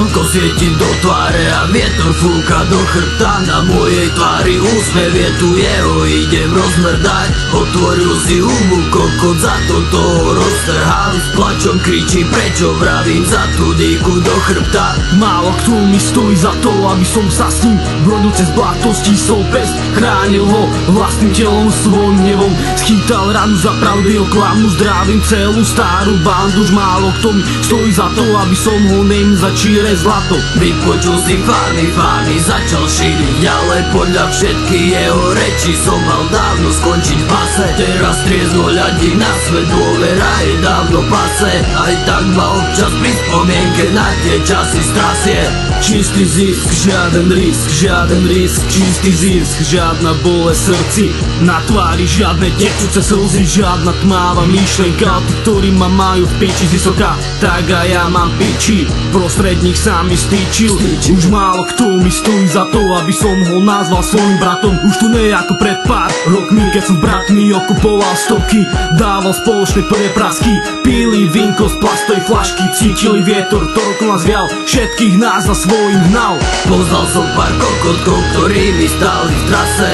Slnko svieti do tváre a vietor fúka do chrbta. Na mojej tvári úsmev je tu jeho, idem rozmrdať. Otvoril si hubu, kokot, za to toho roztrhám. S plačom kričím, prečo vravím za tú dýku do chrbta. Málo kto mi stojí za to, aby som sa s ním brodil cez blato, stísol pest, chránil ho vlastným telom, svojím hnevom. Schytal ranu za pravdy o klamu, zdravím celú starú bandu. Už málo kto mi stojí za to, aby som ho neim za číre zlato. Vypočul si fámy, začal šíriť ďalej. Podľa všetkých jeho reči som mal dávno skončiť v base. Teraz triezvo hľadí na svet, dôvera je dávno pase. Aj tak ma občas pri spomienke na tie časy strasie. Čistý zisk, žiaden risk, čistý zisk, žiadna bolesť srdci. Na tvári žiadne tečúce slzy, žiadna tmáva myšlenka. Tí, ktorí ma majú v piči vysoká, tak a ja mám piči. Prostred nich sa mi stýčil. Už málo kto mi stojí za to, aby som ho nazval svojim bratom. Už tu nie ako pred pár rokmi, keď som bratmi okupoval stoky. Dával spoločné preprasky, pili vinko z plastovej flašky. Cítili vietor, ktorý nás vial, všetkých nás za svojím hnal. Poznal som pár kokotkov, ktorí mi stáli v trase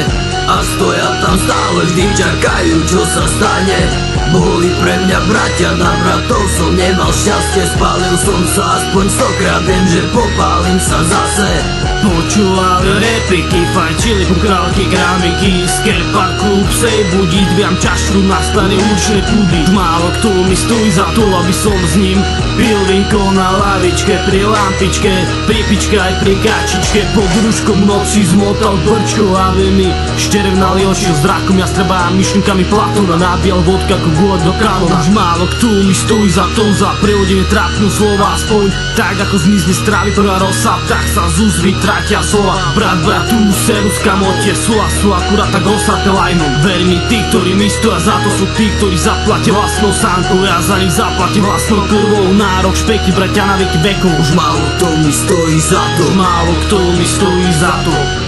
a stoja tam stále, vždy čakajú, čo sa stane. Boli pre mňa bratia, na bratov som nemal šťastie. Spálil som sa aspoň 100-krát, viem, že popálim sa zase. Počúvali repliky, fajčili kukrálky, krámiky, skatepark, klub, sej, budiť, dviam čašru na stane určné kúdy. Málo kto mi stojí za to, aby som s ním pil vinko na lavičke, pri lampičke, pri pičke aj pri kačičke. Pod ruškom noci zmotal brčko a mi šterevnali oči s drakom jastreba a myšlinkami Platona. Nabíjal vodka ako gulak do kanona. Už málo kto mi stojí za to, za prehodenie trápnu slova aspoň. Tak ako zmizne z trávy prvá rosa, tak sa z úst vytratia slova. Brat bratu, seru z kamotie, sú akurát tak osaté lajnom. Ver mi, tí, ktorí mi stoja za to, sú tí, ktorí zaplatia vlastnou sánkou. Ja za nich zaplatím vlastnou krvou. Nárok špeky, bratia na veky vekov. Už málo kto mi stojí za to, málo kto mi stojí za to.